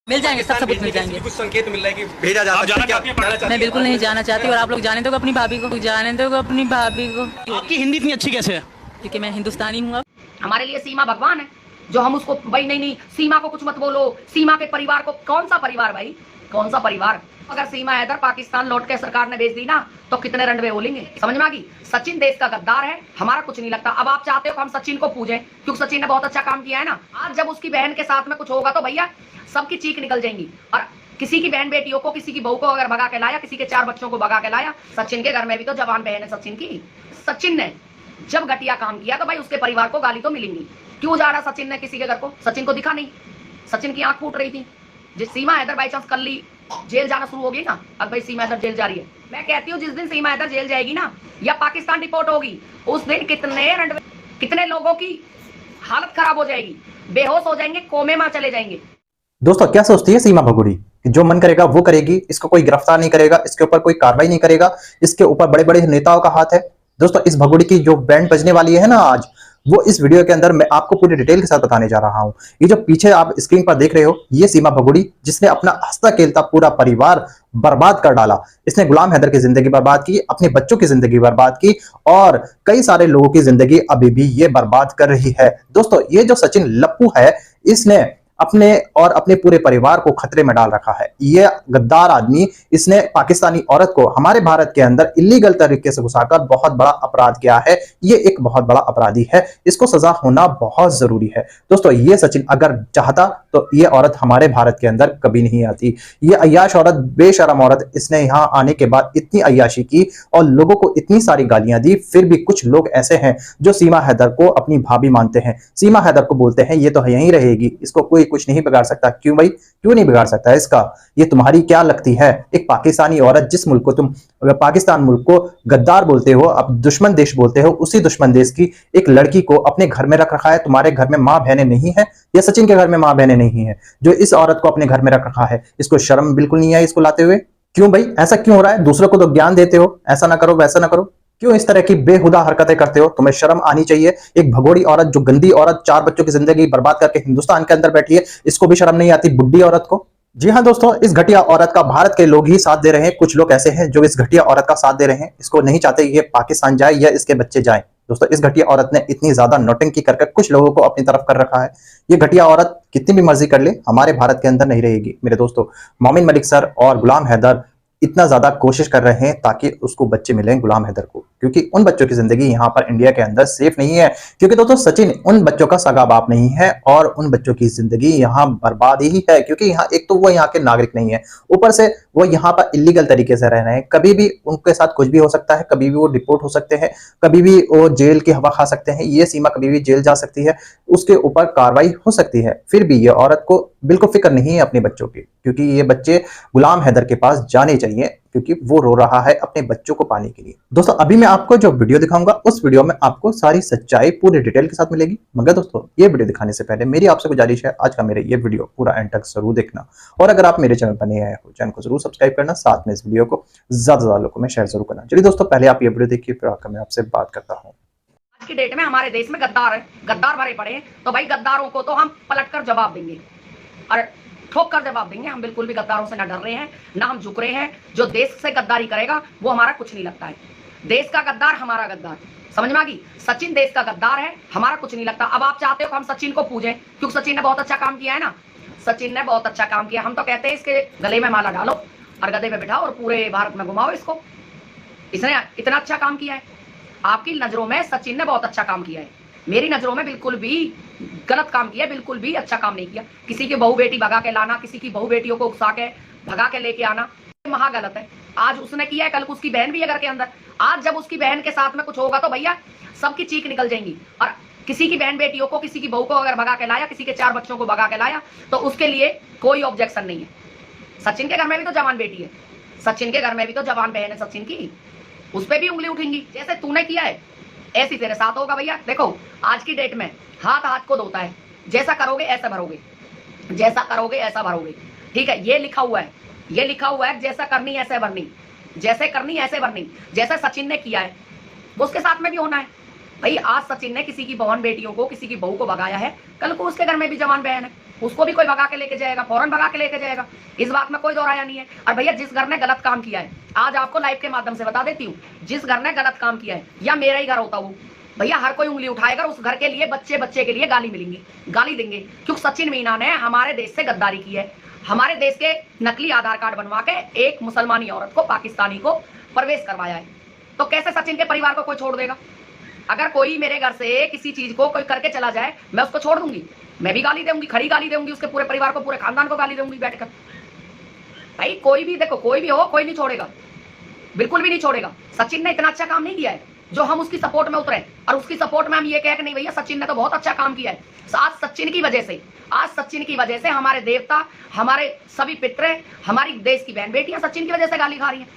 मिल जाएंगे, सब सबूत मिल जाएंगे। कुछ संकेत मिल रहा है कि भेजा जा सकता है। मैं बिल्कुल नहीं जाना चाहती और आप लोग जाने दो अपनी भाभी को, जाने दो अपनी भाभी को। आपकी हिंदी इतनी अच्छी कैसे है? क्योंकि मैं हिंदुस्तानी हूँ। हमारे लिए सीमा भगवान है, जो हम उसको भाई नहीं सीमा को कुछ मत बोलो, सीमा के परिवार को। कौन सा परिवार भाई, कौन सा परिवार? अगर सीमा हैदर पाकिस्तान लौट के सरकार ने भेज दी ना तो कितने रनवे बोलेंगे, समझ में आ गई। सचिन देश का गद्दार है, हमारा कुछ नहीं लगता। अब आप चाहते हो कि हम सचिन को पूजें क्योंकि सचिन ने बहुत अच्छा काम किया है ना। आज जब उसकी बहन के साथ में कुछ होगा तो भैया सबकी चीख निकल जाएंगी। और किसी की बहन बेटियों को, किसी की बहू को अगर भगा के लाया, किसी के 4 बच्चों को भगा के लाया, सचिन के घर में भी तो जवान बहन है सचिन की। सचिन ने जब घटिया काम किया तो भाई उसके परिवार को गाली तो मिलेंगी। क्यों जा रहा सचिन ने किसी के घर को? सचिन को दिखा नहीं, सचिन की आंख फूट रही थी। जिस सीमा हैदर बाई चांस कल जेल जाना शुरू हो गई ना, अब भाई सीमा हैदर जेल जा रही है, मैं कहती हूँ जिस दिन सीमा हैदर जेल जाएगी ना या पाकिस्तान रिपोर्ट होगी, उस दिन कितने लोगों की हालत खराब हो जाएगी, बेहोश हो जाएंगे, कोमे में चले जाएंगे। दोस्तों क्या सोचती है सीमा भगोड़ी कि जो मन करेगा वो करेगी, इसको कोई गिरफ्तार नहीं करेगा, इसके ऊपर कोई कार्रवाई नहीं करेगा, इसके ऊपर बड़े बड़े नेताओं का हाथ है। दोस्तों इस भगोड़ी की जो बैंड बजने वाली है ना आज, वो इस वीडियो के अंदर मैं आपको पूरी डिटेल के साथ बताने जा रहा हूं। ये जो पीछे आप स्क्रीन पर देख रहे हो, ये सीमा भगोड़ी जिसने अपना हंसता खेलता पूरा परिवार बर्बाद कर डाला। इसने गुलाम हैदर की जिंदगी बर्बाद की, अपने बच्चों की जिंदगी बर्बाद की और कई सारे लोगों की जिंदगी अभी भी ये बर्बाद कर रही है। दोस्तों ये जो सचिन लप्पू है, इसने अपने और अपने पूरे परिवार को खतरे में डाल रखा है। ये गद्दार आदमी, इसने पाकिस्तानी औरत को हमारे भारत के अंदर इलीगल तरीके से घुसाकर बहुत बड़ा अपराध किया है। ये एक बहुत बड़ा अपराधी है, इसको सजा होना बहुत जरूरी है। दोस्तों ये सचिन अगर चाहता तो ये औरत हमारे भारत के अंदर कभी नहीं आती। ये अय्याश औरत, बेशरम औरत, इसने यहाँ आने के बाद इतनी अय्याशी की और लोगों को इतनी सारी गालियां दी। फिर भी कुछ लोग ऐसे हैं जो सीमा हैदर को अपनी भाभी मानते हैं, सीमा हैदर को बोलते हैं ये तो यहीं रहेगी, इसको कोई कुछ नहीं बिगाड़ सकता। क्यों भाई, क्यों नहीं बिगाड़ सकता इसका? ये तुम्हारी क्या लगती है? एक पाकिस्तानी औरत, जिस मुल्क को तुम पाकिस्तान मुल्क को गद्दार बोलते हो, अब दुश्मन देश बोलते हो, उसी दुश्मन देश की एक लड़की को अपने घर में रख रखा है। तुम्हारे घर में माँ बहनें नहीं है या सचिन के घर में माँ बहनें नहीं है जो इस औरत को अपने घर में रख रखा है? इसको शर्म बिल्कुल नहीं आई इसको लाते हुए? क्यों भाई, ऐसा क्यों हो रहा है? दूसरों को तो ज्ञान देते हो, ऐसा ना करो वैसा ना करो, क्यों इस तरह की बेहुदा हरकतें करते हो? तुम्हें शर्म आनी चाहिए। एक भगोड़ी औरत, जो गंदी औरत 4 बच्चों की जिंदगी बर्बाद करके हिंदुस्तान के अंदर बैठी है, इसको भी शर्म नहीं आती, बुड्ढी औरत को? जी हाँ दोस्तों, इस घटिया औरत का भारत के लोग ही साथ दे रहे हैं। कुछ लोग ऐसे हैं जो इस घटिया औरत का साथ दे रहे हैं, इसको नहीं चाहते ये पाकिस्तान जाए या इसके बच्चे जाए। दोस्तों इस घटिया औरत ने इतनी ज्यादा नौटंकी करके कुछ लोगों को अपनी तरफ कर रखा है। ये घटिया औरत कितनी भी मर्जी कर ले, हमारे भारत के अंदर नहीं रहेगी। मेरे दोस्तों मोमिन मलिक सर और गुलाम हैदर इतना ज्यादा कोशिश कर रहे हैं ताकि उसको बच्चे मिलें गुलाम हैदर को, क्योंकि उन बच्चों की जिंदगी यहाँ पर इंडिया के अंदर सेफ नहीं है। क्योंकि दोस्तों सचिन उन बच्चों का सगा बाप नहीं है और उन बच्चों की जिंदगी यहाँ बर्बाद ही है। क्योंकि यहाँ एक तो वो यहाँ के नागरिक नहीं है, ऊपर से वो यहाँ पर इलीगल तरीके से रह रहे हैं। कभी भी उनके साथ कुछ भी हो सकता है, कभी भी वो डिपोर्ट हो सकते हैं, कभी भी वो जेल की हवा खा सकते हैं। ये सीमा कभी भी जेल जा सकती है, उसके ऊपर कार्रवाई हो सकती है। फिर भी ये औरत को बिल्कुल फिक्र नहीं है अपने बच्चों की, क्योंकि ये बच्चे गुलाम हैदर के पास जाने चाहिए, क्योंकि वो रो रहा है अपने बच्चों को पाने के लिए। दोस्तों अभी मैं आपको जो वीडियो दिखाऊंगा, उस वीडियो में आपको सारी सच्चाई पूरी डिटेल के साथ मिलेगी। मगर दोस्तों ये वीडियो दिखाने से पहले मेरी आपसे गुजारिश है, आज का मेरे ये वीडियो पूरा एंड तक जरूर देखना। और अगर आप मेरे चैनल पर नए आए हो, चैनल को जरूर सब्सक्राइब करना, साथ में इस वीडियो को ज्यादा से ज्यादा लोगों में शेयर जरूर करना। चलिए दोस्तों पहले आप ये वीडियो देखिए, फिर आकर मैं आपसे बात करता हूँ। आज की डेट में हमारे देश में गद्दार भरे पड़े हैं, तो भाई गद्दारों को तो हम पलट कर जवाब देंगे और ठोक कर जवाब देंगे। हम बिल्कुल भी गद्दारों से ना डर रहे हैं, ना हम झुक रहे हैं। जो देश से गद्दारी करेगा वो हमारा कुछ नहीं लगता है। देश का गद्दार हमारा गद्दार, समझ में आ गई। सचिन देश का गद्दार है, हमारा कुछ नहीं लगता। अब आप चाहते हो कि हम सचिन को पूजें क्योंकि सचिन ने बहुत अच्छा काम किया है ना। सचिन ने बहुत अच्छा काम किया। हम तो कहते हैं इसके गले में माला डालो और गधे पे बिठाओ और पूरे भारत में घुमाओ इसको। इसने इतना अच्छा काम किया है। आपकी नजरों में सचिन ने बहुत अच्छा काम किया है, मेरी नजरों में बिल्कुल भी गलत काम किया, बिल्कुल भी अच्छा काम नहीं किया। किसी की बहू बेटी भगा के लाना, किसी की बहू बेटियों को उकसा के भगा के लेके आना, महा गलत है। आज उसने किया है, कल उसकी बहन भी है घर के अंदर। आज जब उसकी बहन के साथ में कुछ होगा तो भैया सबकी चीख निकल जाएंगी। और किसी की बहन बेटियों को, किसी की बहू को अगर भगा के लाया, किसी के 4 बच्चों को भगा के लाया, तो उसके लिए कोई ऑब्जेक्शन नहीं है। सचिन के घर में भी तो जवान बेटी है, सचिन के घर में भी तो जवान बहन है सचिन की, उस पर भी उंगली उठेंगी। जैसे तूने किया है ऐसी तेरे साथ होगा भैया। देखो आज की डेट में हाथ हाथ को धोता है, जैसा करोगे ऐसा भरोगे, जैसा करोगे ऐसा भरोगे। ठीक है, ये लिखा हुआ है, ये लिखा हुआ है, जैसा करनी ऐसे भरनी, जैसे करनी ऐसे भरनी। जैसे सचिन ने किया है उसके साथ में भी होना है भाई। आज सचिन ने किसी की बहन बेटियों को, किसी की बहू को भगाया है, कल को उसके घर में भी जवान बहन है। उसको भी कोई भगा के लेके जाएगा, फौरन भगा के लेके जाएगा, इस बात में कोई दो राया नहीं है। और भैया जिस घर ने गलत काम किया है, आज आपको लाइव के माध्यम से बता देती हूँ, जिस घर ने गलत काम किया है या मेरा ही घर होता वो, भैया हर कोई उंगली उठाएगा, उस घर के लिए बच्चे बच्चे के लिए गाली मिलेंगी, गाली देंगे, क्योंकि सचिन मीना ने हमारे देश से गद्दारी की है, हमारे देश के नकली आधार कार्ड बनवा के एक मुसलमानी औरत को, पाकिस्तानी को प्रवेश करवाया है। तो कैसे सचिन के परिवार को कोई छोड़ देगा? अगर कोई मेरे घर से किसी चीज को कोई करके चला जाए, मैं उसको छोड़ दूंगी, मैं भी गाली दूंगी, खड़ी गाली दूंगी, उसके पूरे परिवार को, पूरे खानदान को गाली दूंगी बैठकर। भाई कोई भी देखो, कोई भी हो, कोई नहीं छोड़ेगा, बिल्कुल भी नहीं छोड़ेगा। सचिन ने इतना अच्छा काम नहीं किया है जो हम उसकी सपोर्ट में उतरे, और उसकी सपोर्ट में हम ये कह कि नहीं भैया सचिन ने तो बहुत अच्छा काम किया है। आज सचिन की वजह से हमारे देवता, हमारे सभी पितृ, हमारी देश की बहन बेटियां सचिन की वजह से गाली खा रही हैं।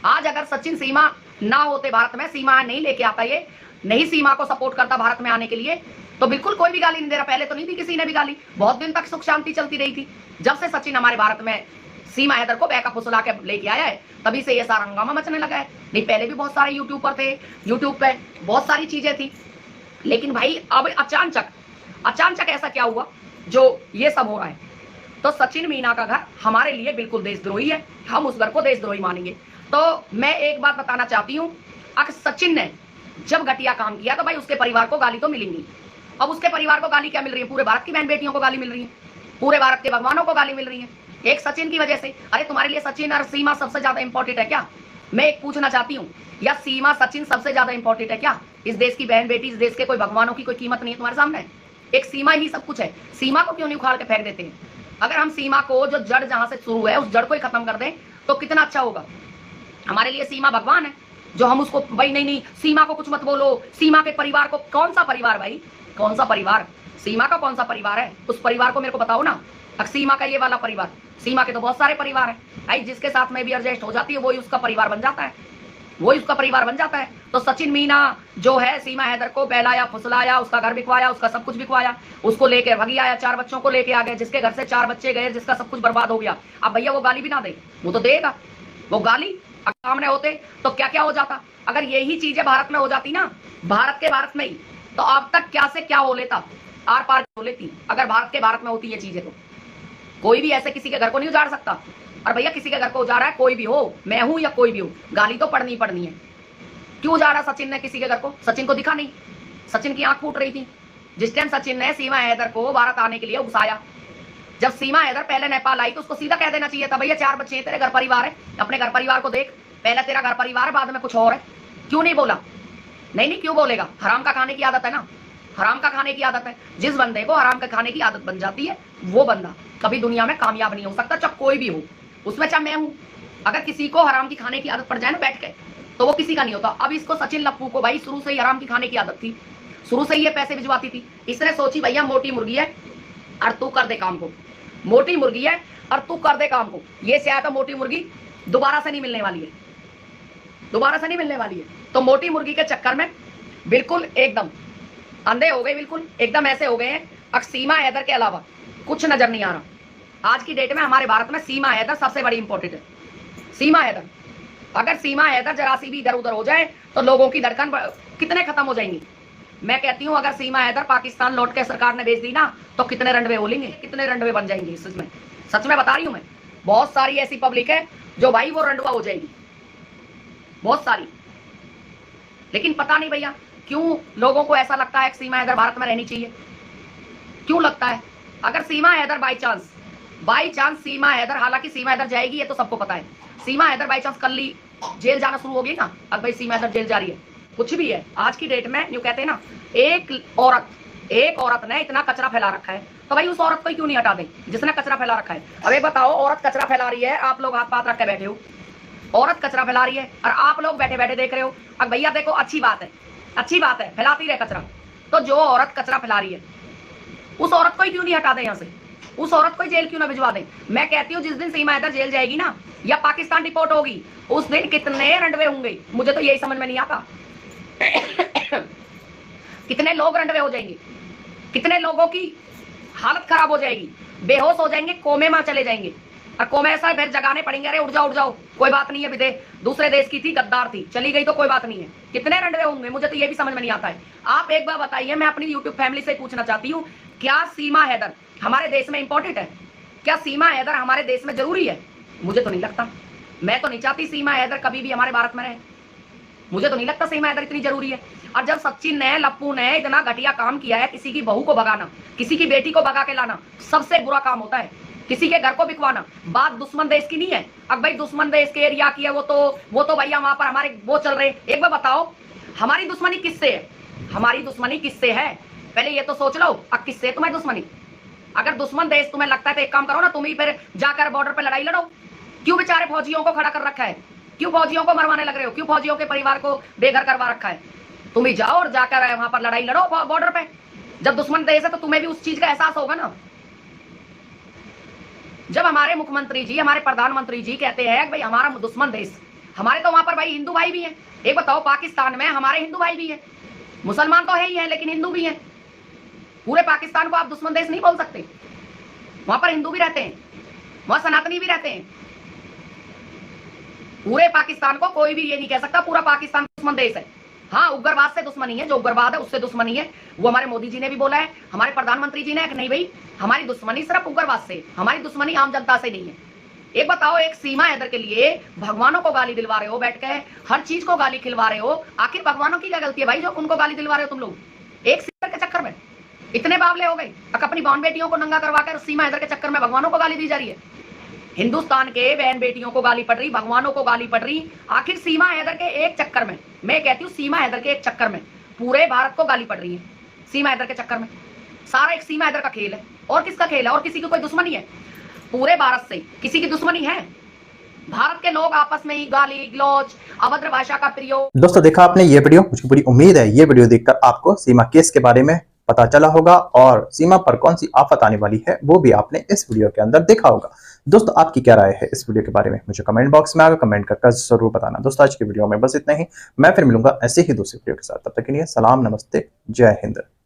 आज अगर सचिन सीमा ना होते भारत में, सीमा नहीं लेके आता, ये नहीं सीमा को सपोर्ट करता भारत में आने के लिए, तो बिल्कुल कोई भी गाली नहीं दे रहा। पहले तो नहीं दी किसी ने भी गाली, बहुत दिन तक सुख शांति चलती रही थी। जब से सचिन हमारे भारत में सीमा हैदर को बैकअप फुसला के लेके आया है, तभी से ये सारा हंगामा मचने लगा है। नहीं पहले भी बहुत सारे यूट्यूब पर थे, यूट्यूब पे बहुत सारी चीजें थी, लेकिन भाई अब अचानक ऐसा क्या हुआ जो ये सब हो रहा है? तो सचिन मीना का घर हमारे लिए बिल्कुल देशद्रोही है, हम उस घर को देशद्रोही मानेंगे। तो मैं एक बात बताना चाहती हूँ, अगर सचिन ने जब घटिया काम किया तो भाई उसके परिवार को गाली तो मिलेंगी। अब उसके परिवार को गाली क्या मिल रही है? पूरे भारत की बहन बेटियों को गाली मिल रही है, पूरे भारत के भगवानों को गाली मिल रही है, एक सचिन की वजह से। अरे तुम्हारे लिए सचिन और सीमा सबसे ज्यादा इंपॉर्टेंट है क्या? मैं एक पूछना चाहती हूँ, या सीमा सचिन सबसे ज्यादा इंपॉर्टेंट है क्या? इस देश की बहन बेटी, इस देश के कोई भगवानों की कोई कीमत नहीं है तुम्हारे सामने? एक सीमा ही सब कुछ है। सीमा को क्यों नहीं उखाड़ के फेंक देते हैं? अगर हम सीमा को, जो जड़ जहां से शुरू है, उस जड़ को ही खत्म कर दें तो कितना अच्छा होगा। हमारे लिए सीमा भगवान है, जो हम उसको भाई नहीं सीमा को कुछ मत बोलो, सीमा के परिवार को, कौन सा परिवार भाई, कौन सा परिवार? सीमा का कौन सा परिवार है? उस परिवार को मेरे को बताओ ना। सीमा का ये वाला परिवार, सीमा के तो बहुत सारे परिवार है भाई, जिसके साथ में भी एडजस्ट हो जाती है वही उसका परिवार बन जाता है, वही उसका परिवार बन जाता है। तो सचिन मीना जो है सीमा हैदर को बहलाया, फुसलाया, उसका घर बिकवाया, उसका सब कुछ बिकवाया, उसको लेकर भगी आया, 4 बच्चों को लेके आ गए, जिसके घर से 4 बच्चे गए, जिसका सब कुछ बर्बाद हो गया। अब भैया वो गाली भी ना दे, वो तो देगा, वो गाली सामने होते तो क्या क्या हो जाता। अगर यही चीजें भारत में हो जाती ना, भारत में ही, तो अब तक क्या से क्या हो लेता, आर पार हो लेती। अगर भारत में होती ये चीजें तो कोई भी ऐसे किसी के घर को नहीं उजाड़ सकता। और भैया किसी के घर को उजाड़ा है, कोई भी हो, मैं हूं या कोई भी हो, गाली तो पड़नी पड़नी है। क्यों उजाड़ा सचिन ने किसी के घर को? सचिन को दिखा नहीं, सचिन की आंख फूट रही थी जिस टाइम सचिन ने सीमा हैदर को भारत आने के लिए उकसाया। जब सीमा हैदर पहले नेपाल आई तो उसको सीधा कह देना चाहिए था, भैया 4 बच्चे हैं, तेरे घर परिवार है, अपने घर परिवार को देख, पहले तेरा घर परिवार है, बाद में कुछ और है। क्यों नहीं बोला? नहीं क्यों बोलेगा? हराम का खाने की आदत है ना, हराम का खाने की आदत है। जिस बंदे को हराम का खाने की आदत बन जाती है, वो बंदा कभी दुनिया में कामयाब नहीं हो सकता, चाहे कोई भी हो, उसमें चाहे मैं हूं। अगर किसी को हराम की खाने की आदत पड़ जाए ना बैठ के, तो वो किसी का नहीं होता। अब इसको सचिन लप्पू को भाई शुरू से ही हराम की खाने की आदत थी, शुरू से ही ये पैसे भिजवाती थी। इसने सोची भैया मोटी मुर्गी है और तू कर दे काम को, मोटी मुर्गी है और तू कर दे काम को। ये शायद तो मोटी मुर्गी दोबारा से नहीं मिलने वाली है, दोबारा से नहीं मिलने वाली है। तो मोटी मुर्गी के चक्कर में बिल्कुल एकदम अंधे हो गए, बिल्कुल एकदम ऐसे हो गए हैं। अब सीमा हैदर के अलावा कुछ नजर नहीं आ रहा। आज की डेट में हमारे भारत में सीमा हैदर सबसे बड़ी इंपॉर्टेंट है। सीमा हैदर, अगर सीमा हैदर जरा सी भी इधर उधर हो जाए तो लोगों की धड़कन कितने खत्म हो जाएंगी। मैं कहती हूँ अगर सीमा हैदर पाकिस्तान लौट के सरकार ने भेज दी ना, तो कितने रंडवे बोलेंगे, कितने रंडवे बन जाएंगे। सच में बता रही हूँ मैं, बहुत सारी ऐसी पब्लिक है जो भाई वो रंडवा हो जाएगी, बहुत सारी। लेकिन पता नहीं भैया क्यों लोगों को ऐसा लगता है कि सीमा हैदर भारत में रहनी चाहिए, क्यों लगता है? अगर सीमा हैदर बाई चांस सीमा हैदर, हालांकि सीमा हैदर जाएगी ये तो सबको पता है, सीमा हैदर बाई चांस कल ही जेल जाना शुरू होगी ना, अब भाई सीमा हैदर जेल जा रही है, कुछ भी है आज की डेट में, यूं कहते हैं ना, एक औरत ने इतना कचरा फैला रखा है, तो भाई उस औरत को क्यों नहीं हटा दें जिसने कचरा फैला रखा है। अब ये बताओ, औरत कचरा फैला रही है, आप लोग हाथ पाथ रख के बैठे हो, औरत कचरा फैला रही है और आप लोग बैठे बैठे देख रहे हो। अब भैया देखो अच्छी बात है, फैलाती रहे कचरा, तो जो औरत कचरा फैला रही है उस औरत को ही क्यों नहीं हटा दें यहाँ से, उस औरत को जेल क्यों ना भिजवा दें। मैं कहती हूँ जिस दिन सीमा हैदर जेल जाएगी ना, या पाकिस्तान डिपोर्ट होगी, उस दिन कितने रंडवे होंगे, मुझे तो यही समझ में नहीं आता। कितने लोग रंडवे हो जाएंगे, कितने लोगों की हालत खराब हो जाएगी, बेहोश हो जाएंगे, कोमे में चले जाएंगे, और कोमे ऐसा फिर जगाने पड़ेंगे, अरे उठ जाओ, कोई बात नहीं है, विदेश दूसरे देश की थी, गद्दार थी, चली गई तो कोई बात नहीं है। कितने रंडवे होंगे, मुझे तो ये भी समझ में नहीं आता है। आप एक बार बताइए, मैं अपनी यूट्यूब फैमिली से पूछना चाहती हूँ, क्या सीमा हैदर हमारे देश में इंपॉर्टेंट है? क्या सीमा हैदर हमारे देश में जरूरी है? मुझे तो नहीं लगता। मैं तो नहीं चाहती सीमा हैदर कभी भी हमारे भारत में रहे। मुझे तो नहीं लगता सीमा हैदर इतनी जरूरी है। और जब सचिन ने, लप्पू ने इतना घटिया काम किया है, किसी की बहू को भगाना, किसी की बेटी को भगा के लाना सबसे बुरा काम होता है। किसी के घर को बिकवाना। बात दुश्मन देश की नहीं है। अब भाई दुश्मन देश के एरिया की है, वो तो भैया वहां पर हमारे वो चल रहे। एक बार बताओ, हमारी दुश्मनी किससे है? हमारी दुश्मनी किससे है? पहले ये तो सोच लो, अब किससे तुम्हें दुश्मनी? अगर दुश्मन देश तुम्हें लगता है तो एक काम करो ना, तुम ही फिर जाकर बॉर्डर पर लड़ाई लड़ो। क्यों बेचारे फौजियों को खड़ा कर रखा है? क्यों फौजियों को मरवाने लग रहे हो? क्यों फौजियों के परिवार को बेघर करवा रखा है? तुम ही जाओ और जाकर वहां पर लड़ाई लड़ो बॉर्डर पे। जब दुश्मन देश है तो तुम्हें भी उस चीज का एहसास होगा ना। जब हमारे मुख्यमंत्री जी, हमारे प्रधानमंत्री जी कहते हैं कि भाई हमारा दुश्मन देश, हमारे तो वहां पर भाई हिंदू भाई भी हैं। एक बताओ, पाकिस्तान में हमारे हिंदू भाई भी हैं, मुसलमान तो है ही है लेकिन हिंदू भी हैं। पूरे पाकिस्तान को आप दुश्मन देश नहीं बोल सकते। वहां पर हिंदू भी रहते हैं, वहां सनातनी भी रहते हैं। पूरे पाकिस्तान को कोई भी ये नहीं कह सकता पूरा पाकिस्तान दुश्मन देश है। हाँ, उग्रवाद से दुश्मनी है, जो उग्रवाद है उससे दुश्मनी है। वो हमारे मोदी जी ने भी बोला है, हमारे प्रधानमंत्री जी ने, कि नहीं भाई हमारी दुश्मनी सिर्फ उग्रवाद से, हमारी दुश्मनी आम जनता से नहीं है। एक बताओ, एक सीमा हैदर के लिए भगवानों को गाली दिलवा रहे हो बैठ के, हर चीज को गाली खिलवा रहे हो। आखिर भगवानों की क्या गलती है भाई जो उनको गाली दिलवा रहे हो तुम लोग? एक सीमा के चक्कर में इतने बावले हो गए। अपनी बहन बेटियों को नंगा करवा कर सीमा हैदर के चक्कर में भगवानों को गाली दी जा रही है। हिंदुस्तान के बहन बेटियों को गाली पड़ रही, भगवानों को गाली पड़ रही। आखिर सीमा हैदर के एक चक्कर में, मैं कहती हूँ सीमा हैदर के एक चक्कर में पूरे भारत को गाली पड़ रही है। सीमा हैदर के चक्कर में सारा एक सीमा हैदर का खेल है। और किसका खेल है? और किसी की कोई दुश्मनी है? पूरे भारत से किसी की दुश्मनी है? भारत के लोग आपस में ही गाली गलौज, अभद्र भाषा का प्रयोग। दोस्तों, देखा आपने ये वीडियो? मुझे पूरी उम्मीद है ये वीडियो देखकर आपको सीमा केस के बारे में पता चला होगा और सीमा पर कौन सी आफत आने वाली है वो भी आपने इस वीडियो के अंदर देखा होगा। दोस्तों, आपकी क्या राय है इस वीडियो के बारे में? मुझे कमेंट बॉक्स में आकर कमेंट करके जरूर बताना। दोस्तों, आज की वीडियो में बस इतना ही। मैं फिर मिलूंगा ऐसे ही दूसरी वीडियो के साथ। तब तक के लिए सलाम, नमस्ते, जय हिंद।